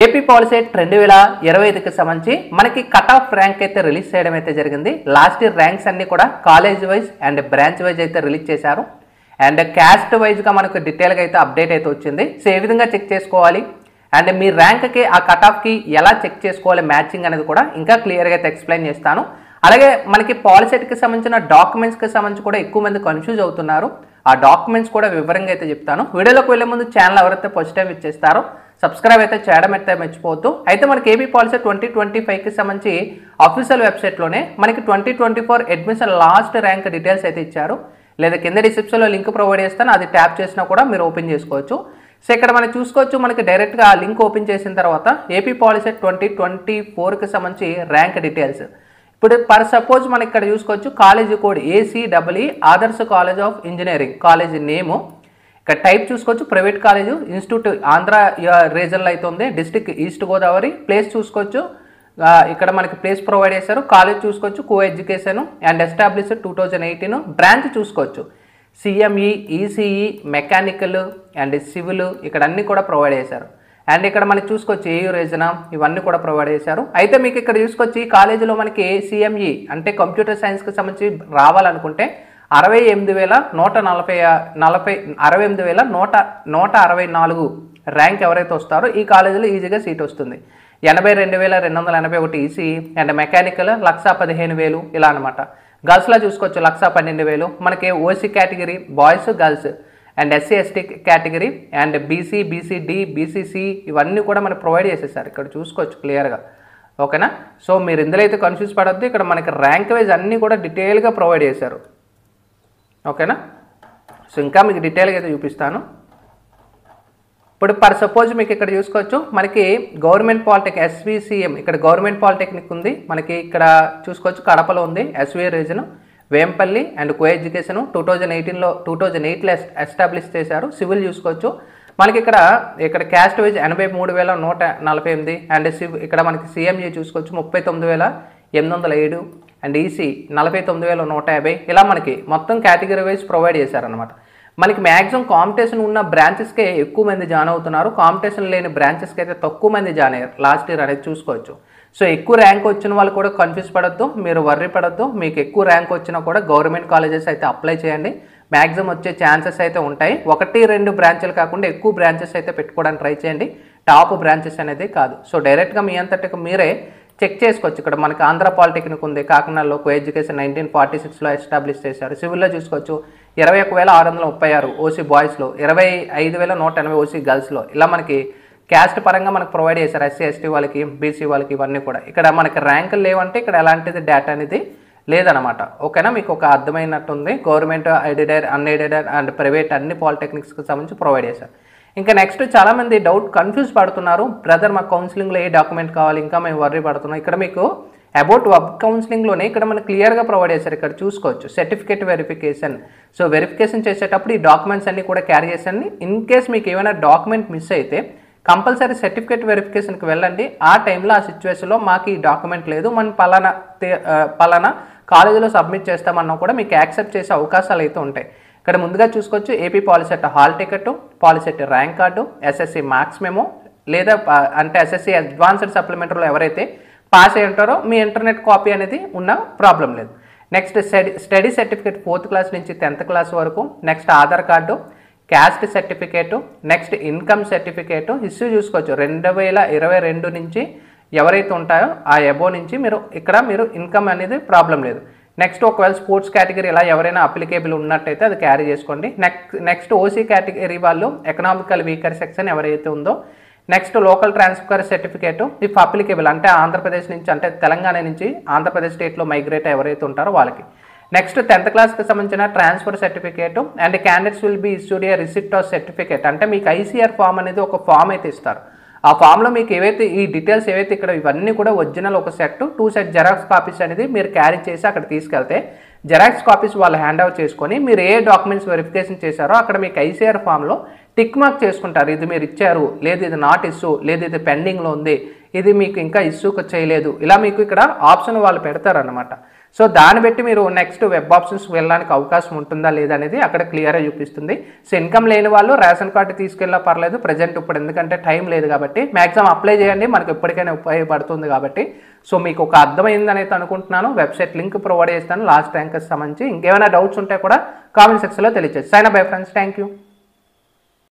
AP POLYCET 2025కి సంబంధించి మనకి cut off rank అయితే రిలీజ్ చేయడం అయితే జరిగింది. లాస్ట్ ఇయర్ ర్యాంక్స్ అన్ని కూడా college wise and branch wise అయితే రిలీజ్ చేశారు. అండ్ క్యాస్ట్ వైజ్గా మనకు డీటెయిల్గా అయితే అప్డేట్ అయితే వచ్చింది. సో ఏ విధంగా చెక్ చేసుకోవాలి అండ్ మీ ర్యాంక్కి ఆ కట్ ఆఫ్కి ఎలా చెక్ చేసుకోవాలి మ్యాచింగ్ అనేది కూడా ఇంకా క్లియర్గా అయితే ఎక్స్ప్లెయిన్ చేస్తాను. అలాగే మనకి పాలిసెట్కి సంబంధించిన డాక్యుమెంట్స్కి సంబంధించి కూడా ఎక్కువ మంది కన్ఫ్యూజ్ అవుతున్నారు. ఆ డాక్యుమెంట్స్ కూడా వివరంగా అయితే చెప్తాను. వీడియోలోకి వెళ్ళే ముందు ఛానల్ ఎవరైతే ఫస్ట్ టైం ఇచ్చేస్తారో సబ్స్క్రైబ్ అయితే చేయడం అయితే మర్చిపోవద్దు. అయితే మనకి ఏపీ పాలిసెట్ 2025కి సంబంధించి అఫీషియల్ వెబ్సైట్లోనే మనకి 2024 అడ్మిషన్ లాస్ట్ ర్యాంక్ డీటెయిల్స్ అయితే ఇచ్చారు. లేదా కింద డిస్క్రిప్షన్లో లింక్ ప్రొవైడ్ చేస్తాను, అది ట్యాప్ చేసినా కూడా మీరు ఓపెన్ చేసుకోవచ్చు. సో ఇక్కడ మనం చూసుకోవచ్చు, మనకి డైరెక్ట్గా ఆ లింక్ ఓపెన్ చేసిన తర్వాత ఏపీ పాలిసెట్ 2024కి సంబంధించి ర్యాంక్ డీటెయిల్స్. ఇప్పుడు పర్ సపోజ్ మనం ఇక్కడ చూసుకోవచ్చు college code ACEE Adarsh college of engineering college నేము. ఇక్కడ టైప్ చూసుకోవచ్చు ప్రైవేట్ కాలేజ్ ఇన్స్టిట్యూట్ ఆంధ్ర రీజన్లో అయితే ఉంది, డిస్ట్రిక్ట్ ఈస్ట్ గోదావరి. ప్లేస్ చూసుకోవచ్చు, ఇక్కడ మనకి ప్లేస్ ప్రొవైడ్ చేశారు. కాలేజ్ చూసుకోవచ్చు co education and established 2018. Branch చూసుకోవచ్చు CME, ECE, mechanical and civil, ఇక్కడ అన్ని కూడా ప్రొవైడ్ చేశారు. అండ్ ఇక్కడ మనకి చూసుకోవచ్చు AU రీజన్, ఇవన్నీ కూడా ప్రొవైడ్ చేశారు. అయితే మీకు ఇక్కడ చూసుకోవచ్చు ఈ కాలేజీలో మనకి CME అంటే కంప్యూటర్ సైన్స్కి సంబంధించి రావాలనుకుంటే 68,164 ర్యాంక్ ఎవరైతే వస్తారో ఈ కాలేజీలో ఈజీగా సీట్ వస్తుంది. 82,281 ECE అండ్ మెకానికల్ 1,15,000 ఇలా అనమాట. గర్ల్స్లో చూసుకోవచ్చు 1,12,000. మనకి OC category boys girls and SC ST category and BC, BCD, BCC ఇవన్నీ కూడా మనకు ప్రొవైడ్ చేసేసారు. ఇక్కడ చూసుకోవచ్చు క్లియర్గా, ఓకేనా. సో మీరు ఇందులో అయితే కన్ఫ్యూజ్ పడద్దు, ఇక్కడ మనకి ర్యాంక్ వైజ్ అన్నీ కూడా డీటెయిల్గా ప్రొవైడ్ చేశారు, ఓకేనా. సో ఇంకా మీకు డీటెయిల్గా అయితే చూపిస్తాను. ఇప్పుడు పర్ సపోజ్ మీకు ఇక్కడ చూసుకోవచ్చు మనకి గవర్నమెంట్ పాలిటెక్ SVCM, ఇక్కడ గవర్నమెంట్ పాలిటెక్నిక్ ఉంది మనకి. ఇక్కడ చూసుకోవచ్చు కడపలో ఉంది SV region, Vempalli and co education 2008లో ఎస్టాబ్లిష్ చేశారు. సివిల్ చూసుకోవచ్చు మనకి ఇక్కడ క్యాస్ట్ వైజ్ 83,148 అండ్ ఇక్కడ మనకి CME చూసుకోవచ్చు 39,807 అండ్ EC 49,150 ఇలా మనకి మొత్తం కేటగిరీ వైజ్ ప్రొవైడ్ చేశారనమాట. మనకి మ్యాక్సిమం కాంపిటీషన్ ఉన్న బ్రాంచెస్కే ఎక్కువ మంది జాయిన్ అవుతున్నారు, కాంపిటీషన్ లేని బ్రాంచెస్కి అయితే తక్కువ మంది జాయిన్ అయ్యారు లాస్ట్ ఇయర్ అనేది చూసుకోవచ్చు. సో ఎక్కువ ర్యాంక్ వచ్చిన వాళ్ళు కూడా కన్ఫ్యూజ్ పడద్దు, మీరు వర్రీ పడద్దు. మీకు ఎక్కువ ర్యాంక్ వచ్చినా కూడా గవర్నమెంట్ కాలేజెస్ అయితే అప్లై చేయండి, మ్యాక్సిమం వచ్చే ఛాన్సెస్ అయితే ఉంటాయి. 1-2 బ్రాంచ్లు కాకుండా ఎక్కువ బ్రాంచెస్ అయితే పెట్టుకోవడానికి ట్రై చేయండి, టాప్ బ్రాంచెస్ అనేది కాదు. సో డైరెక్ట్గా మీ అంతటికి మీరే చెక్ చేసుకోవచ్చు. ఇక్కడ మనకి ఆంధ్ర పాలిటెక్నిక్ ఉంది కాకినాడలో, కో ఎడ్యుకేషన్ 1946లో ఎస్టాబ్లిష్ చేశారు. సివిల్లో చూసుకోవచ్చు 21,636 OC బాయ్స్లో, 25,180 OC గర్ల్స్లో. ఇలా మనకి క్యాస్ట్ పరంగా మనకు ప్రొవైడ్ చేశారు. SC ST వాళ్ళకి, BC వాళ్ళకి ఇవన్నీ కూడా. ఇక్కడ మనకి ర్యాంకులు లేవంటే ఇక్కడ ఎలాంటిది డేటా అనేది లేదనమాట, ఓకేనా. మీకు ఒక అర్థమైనట్టుంది. Government aided, unaided and private అన్ని పాలిటెక్నిక్స్కి సంబంధించి ప్రొవైడ్ చేశారు. ఇంకా నెక్స్ట్ చాలామంది డౌట్ కన్ఫ్యూజ్ పడుతున్నారు, బ్రదర్ మాకు కౌన్సిలింగ్లో ఏ డాక్యుమెంట్ కావాలి, ఇంకా మేము వర్రీ పడుతున్నాం. ఇక్కడ మీకు అబౌట్ వెబ్ కౌన్సిలింగ్లోనే ఇక్కడ మనకు క్లియర్గా ప్రొవైడ్ చేశారు. ఇక్కడ చూసుకోవచ్చు సర్టిఫికేట్ వెరిఫికేషన్. సో వెరిఫికేషన్ చేసేటప్పుడు ఈ డాక్యుమెంట్స్ అన్ని కూడా క్యారీ చేసండి. ఇన్ కేస్ మీకు ఏమైనా డాక్యుమెంట్ మిస్ అయితే కంపల్సరీ సర్టిఫికేట్ వెరిఫికేషన్కి వెళ్ళండి. ఆ టైంలో ఆ సిచ్యువేషన్లో మాకు ఈ డాక్యుమెంట్ లేదు, మనం పలానా కాలేజీలో సబ్మిట్ చేస్తామన్నా కూడా మీకు యాక్సెప్ట్ చేసే అవకాశాలు అయితే ఉంటాయి. ఇక్కడ ముందుగా చూసుకోవచ్చు AP POLYCET hall ticket, POLYCET rank card, SSC marks memo లేదా అంటే SSC అడ్వాన్స్డ్ సప్లిమెంటరీలో ఎవరైతే పాస్ అయి ఉంటారో మీ ఇంటర్నెట్ కాపీ అనేది ఉన్న ప్రాబ్లం లేదు. Next study certificate 4th class నుంచి 10th క్లాస్ వరకు. Next Aadhaar card, caste certificate, next income certificate. Issue చూసుకోవచ్చు 2022 నుంచి ఎవరైతే ఉంటారో ఆ అబోవ్ నుంచి మీరు ఇన్కమ్ అనేది ప్రాబ్లం లేదు. నెక్స్ట్ ఒకవేళ స్పోర్ట్స్ కేటగిరీ ఇలా ఎవరైనా అప్లికేబుల్ ఉన్నట్టయితే అది క్యారీ చేసుకోండి. నెక్స్ట్ OC కేటగిరీ వాళ్ళు ఎకనామికల్ వీకర్ సెక్షన్ ఎవరైతే ఉందో. Next local transfer certificate if applicable అంటే ఆంధ్రప్రదేశ్ నుంచి అంటే తెలంగాణ నుంచి ఆంధ్రప్రదేశ్ స్టేట్లో మైగ్రేట్ ఎవరైతే ఉంటారో వాళ్ళకి. నెక్స్ట్ 10th క్లాస్కి సంబంధించిన transfer certificate and candidates will be issued a receipt of certificate. అంటే మీకు ICR ఫామ్ అనేది ఒక ఫామ్ అయితే ఇస్తారు. ఆ ఫామ్లో మీకు ఏవైతే ఈ డీటెయిల్స్ ఏవైతే ఇక్కడ ఇవన్నీ కూడా ఒరిజినల్ ఒక సెట్ 2 సెట్ జెరాక్స్ కాపీస్ అనేది మీరు క్యారీ చేసి అక్కడ తీసుకెళ్తే జెరాక్స్ కాపీస్ వాళ్ళు హ్యాండ్ ఓవర్ చేసుకొని మీరు ఏ డాక్యుమెంట్స్ వెరిఫికేషన్ చేశారో అక్కడ మీకు ICR ఫామ్లో టిక్ మార్క్ చేసుకుంటారు. ఇది మీరు ఇచ్చారు, లేదు ఇది నాట్ ఇష్యూ, లేదు ఇది పెండింగ్లో ఉంది, ఇది మీకు ఇంకా ఇష్యూకి చేయలేదు, ఇలా మీకు ఇక్కడ ఆప్షన్ వాళ్ళు పెడతారనమాట. సో దాన్ని బట్టి మీరు నెక్స్ట్ వెబ్ ఆప్షన్స్ వెళ్ళడానికి అవకాశం ఉంటుందా లేదా అనేది అక్కడ క్లియర్గా చూపిస్తుంది. సో ఇన్కమ్ లేని వాళ్ళు రేషన్ కార్డు తీసుకెళ్ళా పర్లేదు ప్రజెంట్ ఇప్పుడు, ఎందుకంటే టైం లేదు కాబట్టి మ్యాక్సిమం అప్లై చేయండి, మనకు ఎప్పటికైనా ఉపయోగపడుతుంది కాబట్టి. సో మీకు ఒక అర్థమైందని అయితే అనుకుంటున్నాను. వెబ్సైట్ లింక్ ప్రొవైడ్ చేస్తాను లాస్ట్ ర్యాంక్కి సంబంధించి. ఇంకేమైనా డౌట్స్ ఉంటే కూడా కామెంట్ సెక్షన్లో తెలియచేసి. Sign up bye friends, thank you.